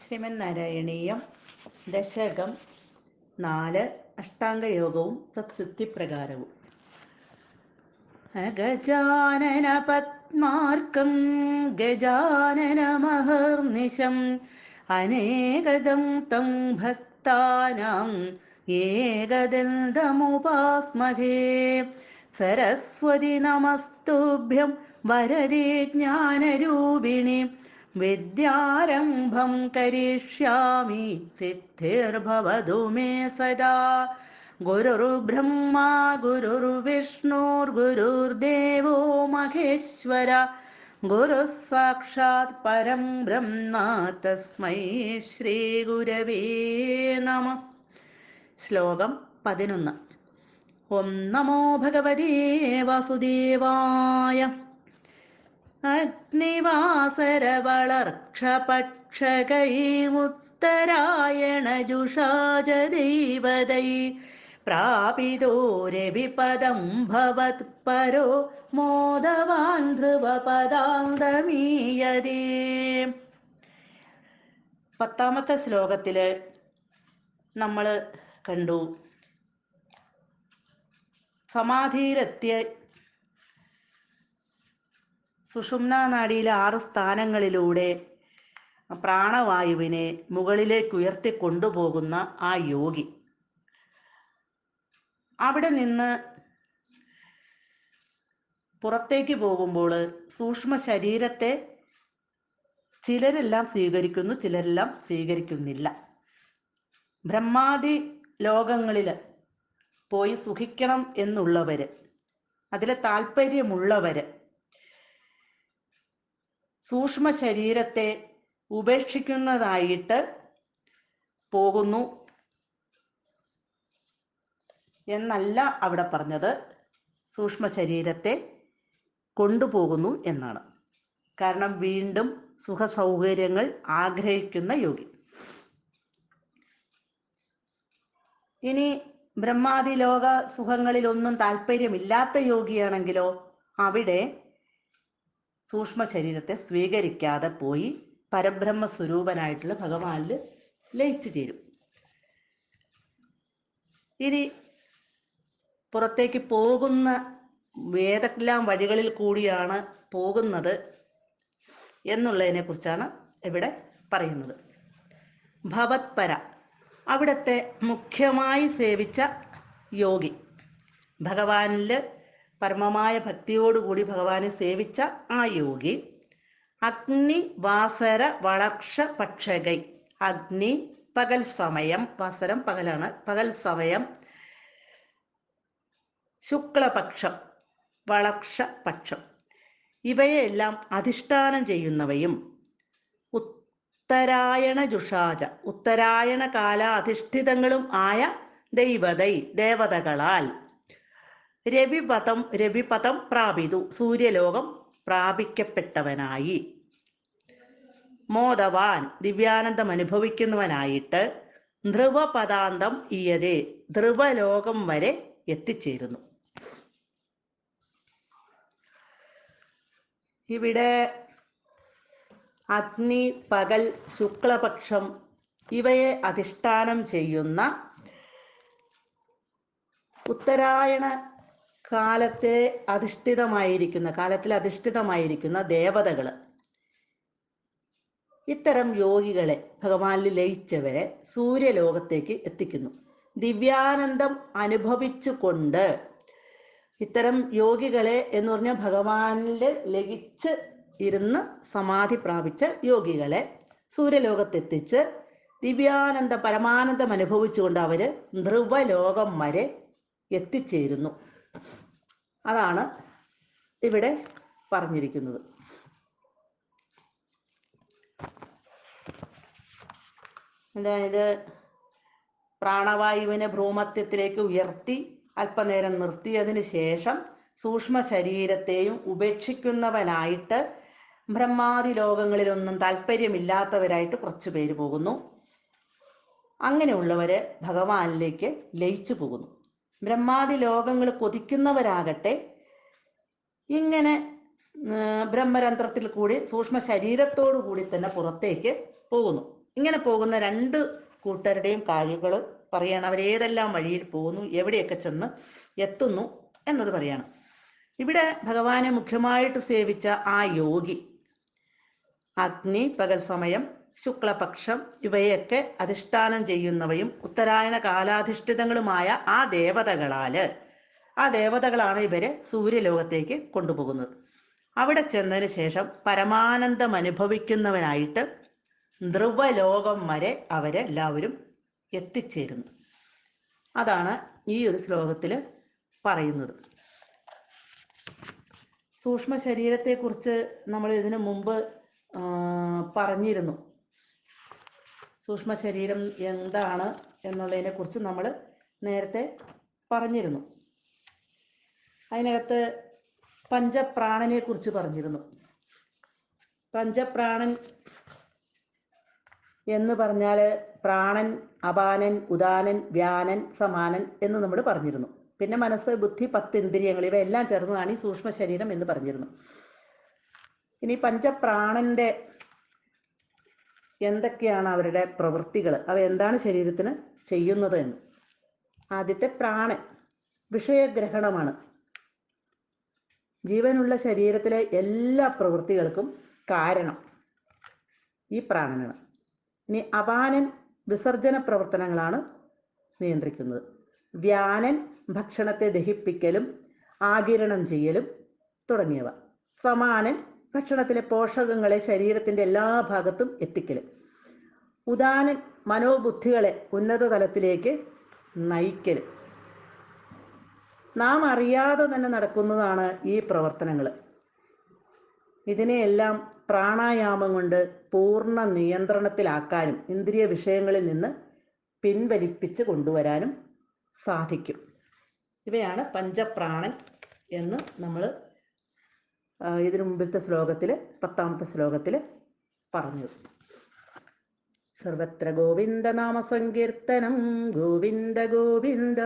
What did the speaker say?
ശ്രീമന്നാരായണീയം ദശകം 4 അഷ്ടാംഗയോഗവും തത്സിദ്ധിപ്രകാരവും. ഗജാനന പത്മാർക്കം ഗജാനനമഹർനിശം അനേകദം തം ഭക്താനാം ഏകദന്തമുപാസ്മഹേ. സരസ്വതി നമസ്തുഭ്യം വരദേ ജ്ഞാനരൂപിണി വിദ്യാരംഭം കരിഷ്യാമി സിദ്ധിർഭവതു മേ സദാ. ഗുരുർബ്രഹ്മാ ഗുരുർവിഷ്ണുർഗുരുർദേവോ മഹേശ്വര ഗുരുഃ സാക്ഷാത് പരം ബ്രഹ്മ തസ്മൈ ശ്രീ ഗുരവേ നമഃ. ശ്ലോകം 11. ഓം നമോ ഭഗവതേ വാസുദേവായ. അഗ്നിവാസരവളർക്ഷപക്ഷകൈമുത്തരായണജുഷാജ ദൈവതൈ പ്രാപിതോ രവിപദം ഭവത്പരോ മോദവാൻ ധ്രുവപദാന്തമീയതേ. 10ാമത്തെ ശ്ലോകത്തില് നമ്മൾ കണ്ടു, സമാധിയിലെത്തിയ സുഷുമ്നാ നാഡിയിലെ 6 സ്ഥാനങ്ങളിലൂടെ പ്രാണവായുവിനെ മുകളിലേക്ക് ഉയർത്തി കൊണ്ടുപോകുന്ന ആ യോഗി അവിടെ നിന്ന് പുറത്തേക്ക് പോകുമ്പോൾ സൂക്ഷ്മ ശരീരത്തെ ചിലരെല്ലാം സ്വീകരിക്കുന്നു, ചിലരെല്ലാം സ്വീകരിക്കുന്നില്ല. ബ്രഹ്മാദി ലോകങ്ങളിൽ പോയി സുഖിക്കണം എന്നുള്ളവര്, അതിലെ താല്പര്യമുള്ളവര് സൂക്ഷ്മ ശരീരത്തെ ഉപേക്ഷിക്കുന്നതായിട്ട് പോകുന്നു എന്നല്ല അവിടെ പറഞ്ഞത്. സൂക്ഷ്മ ശരീരത്തെ കൊണ്ടുപോകുന്നു എന്നാണ്. കാരണം വീണ്ടും സുഖസൗകര്യങ്ങൾ ആഗ്രഹിക്കുന്ന യോഗി. ഇനി ബ്രഹ്മാദി ലോക സുഖങ്ങളിലൊന്നും താല്പര്യമില്ലാത്ത യോഗിയാണെങ്കിലോ അവിടെ സൂക്ഷ്മ ശരീരത്തെ സ്വീകരിക്കാതെ പോയി പരബ്രഹ്മ സ്വരൂപനായിട്ടുള്ള ഭഗവാനിൽ ലയിച്ചു ചേരും. ഇനി പുറത്തേക്ക് പോകുന്ന ഏതെല്ലാം വഴികളിൽ കൂടിയാണ് പോകുന്നത് എന്നുള്ളതിനെ കുറിച്ചാണ് ഇവിടെ പറയുന്നത്. ഭവത്പര, അവിടുത്തെ മുഖ്യമായി സേവിച്ച യോഗി, ഭഗവാനിൽ പരമമായ ഭക്തിയോടുകൂടി ഭഗവാനെ സേവിച്ച ആ യോഗി അഗ്നി വാസര വളർക്ഷ പക്ഷകൈ. അഗ്നി പകൽ സമയം, വാസരം പകലാണ്, പകൽ സമയം, ശുക്ലപക്ഷം വളർക്ഷ പക്ഷം, ഇവയെല്ലാം അധിഷ്ഠാനം ചെയ്യുന്നവയും ഉത്തരായണ ജുഷാജ, ഉത്തരായണ കാല അധിഷ്ഠിതങ്ങളും ആയ ദൈവതൈ, ദേവതകളാൽ രവിപദം പ്രാപിതു, സൂര്യലോകം പ്രാപിക്കപ്പെട്ടവനായി, മോദവാൻ ദിവ്യാനന്ദം അനുഭവിക്കുന്നവനായിട്ട്, ധ്രുവപദാന്തം ഈയതേ, ധ്രുവലോകം വരെ എത്തിച്ചേരുന്നു. ഇവിടെ അഗ്നി, പകൽ, ശുക്ലപക്ഷം ഇവയെ അധിഷ്ഠാനം ചെയ്യുന്ന ഉത്തരായണ കാലത്തിൽ അധിഷ്ഠിതമായിരിക്കുന്ന ദേവതകൾ ഇത്തരം യോഗികളെ, ഭഗവാനിൽ ലയിച്ചവരെ സൂര്യലോകത്തേക്ക് എത്തിക്കുന്നു. ദിവ്യാനന്ദം അനുഭവിച്ചുകൊണ്ട് ഇത്തരം യോഗികളെ എന്ന് പറഞ്ഞാൽ ഭഗവാനിൽ ലയിച്ച് ഇരുന്ന് സമാധി പ്രാപിച്ച യോഗികളെ സൂര്യലോകത്തെത്തിച്ച് ദിവ്യാനന്ദം പരമാനന്ദം അനുഭവിച്ചുകൊണ്ട് അവര് ധ്രുവലോകം വരെ എത്തിച്ചേരുന്നു. അതാണ് ഇവിടെ പറഞ്ഞിരിക്കുന്നത്. അതായത് പ്രാണവായുവിനെ ഭ്രൂമധ്യത്തിലേക്ക് ഉയർത്തി അല്പനേരം നിർത്തിയതിന് ശേഷം സൂക്ഷ്മ ശരീരത്തെയും ഉപേക്ഷിക്കുന്നവനായിട്ട് ബ്രഹ്മാദി ലോകങ്ങളിലൊന്നും താല്പര്യമില്ലാത്തവരായിട്ട് കുറച്ചു പേര് പോകുന്നു. അങ്ങനെയുള്ളവര് ഭഗവാനിലേക്ക് ലയിച്ചു പോകുന്നു. ബ്രഹ്മാദി ലോകങ്ങൾ കൊതിക്കുന്നവരാകട്ടെ ഇങ്ങനെ ബ്രഹ്മരന്ധ്രത്തിൽ കൂടി സൂക്ഷ്മ ശരീരത്തോടു കൂടി തന്നെ പുറത്തേക്ക് പോകുന്നു. ഇങ്ങനെ പോകുന്ന രണ്ട് കൂട്ടരുടെയും കാര്യങ്ങൾ പറയാണ്. അവരേതെല്ലാം വഴിയിൽ പോകുന്നു, എവിടെയൊക്കെ ചെന്ന് എത്തുന്നു എന്നത് പറയാണ്. ഇവിടെ ഭഗവാനെ മുഖ്യമായിട്ട് സേവിച്ച ആ യോഗി അഗ്നി, പകൽ സമയം, ശുക്ലപക്ഷം ഇവയൊക്കെ അധിഷ്ഠാനം ചെയ്യുന്നവയും ഉത്തരായണ കാലാധിഷ്ഠിതങ്ങളുമായ ആ ദേവതകളാണ് ഇവരെ സൂര്യലോകത്തേക്ക് കൊണ്ടുപോകുന്നത്. അവിടെ ചെന്നതിന് ശേഷം പരമാനന്ദം അനുഭവിക്കുന്നവനായിട്ട് ധ്രുവലോകം വരെ അവരെല്ലാവരും എത്തിച്ചേരുന്നു. അതാണ് ഈ ഒരു ശ്ലോകത്തിൽ പറയുന്നത്. സൂക്ഷ്മ ശരീരത്തെക്കുറിച്ച് നമ്മൾ ഇതിനു മുമ്പ് പറഞ്ഞിരുന്നു. സൂക്ഷ്മ ശരീരം എന്താണ് എന്നുള്ളതിനെ കുറിച്ച് നമ്മൾ നേരത്തെ പറഞ്ഞിരുന്നു. അതിനകത്ത് പഞ്ചപ്രാണനെ കുറിച്ച് പറഞ്ഞിരുന്നു. പഞ്ചപ്രാണൻ എന്ന് പറഞ്ഞാൽ പ്രാണൻ, അപാനൻ, ഉദാനൻ, വ്യാനൻ, സമാനൻ എന്ന് നമ്മൾ പറഞ്ഞിരുന്നു. പിന്നെ മനസ്സ്, ബുദ്ധി, 10 ഇന്ദ്രിയങ്ങൾ ഇവയെല്ലാം ചേർന്നതാണ് ഈ സൂക്ഷ്മ ശരീരം എന്ന് പറഞ്ഞിരുന്നു. ഇനി പഞ്ചപ്രാണന്റെ എന്തൊക്കെയാണ് അവരുടെ പ്രവൃത്തികൾ, അവ എന്താണ് ശരീരത്തിന് ചെയ്യുന്നത് എന്ന്. ആദ്യത്തെ പ്രാണൻ വിഷയഗ്രഹണമാണ്. ജീവനുള്ള ശരീരത്തിലെ എല്ലാ പ്രവൃത്തികൾക്കും കാരണം ഈ പ്രാണനാണ്. ഇനി അപാനൻ വിസർജന പ്രവർത്തനങ്ങളാണ് നിയന്ത്രിക്കുന്നത്. വ്യാനൻ ഭക്ഷണത്തെ ദഹിപ്പിക്കലും ആഗിരണം ചെയ്യലും തുടങ്ങിയവ. സമാനൻ ഭക്ഷണത്തിലെ പോഷകങ്ങളെ ശരീരത്തിന്റെ എല്ലാ ഭാഗത്തും എത്തിക്കലും. ഉദാനൻ മനോബുദ്ധികളെ ഉന്നത തലത്തിലേക്ക് നയിക്കലും. നാം അറിയാതെ തന്നെ നടക്കുന്നതാണ് ഈ പ്രവർത്തനങ്ങൾ. ഇതിനെയെല്ലാം പ്രാണായാമം കൊണ്ട് പൂർണ്ണ നിയന്ത്രണത്തിലാക്കാനും ഇന്ദ്രിയ വിഷയങ്ങളിൽ നിന്ന് പിൻവലിപ്പിച്ച് കൊണ്ടുവരാനും സാധിക്കും. ഇവയാണ് പഞ്ചപ്രാണൻ എന്ന് നമ്മൾ ഇതിനു മുമ്പത്തെ ശ്ലോകത്തിൽ 10ാമത്തെ ശ്ലോകത്തിൽ പറഞ്ഞത്. സർവത്ര ഗോവിന്ദ നാമ സങ്കീർത്തനം ഗോവിന്ദ ഗോവിന്ദ.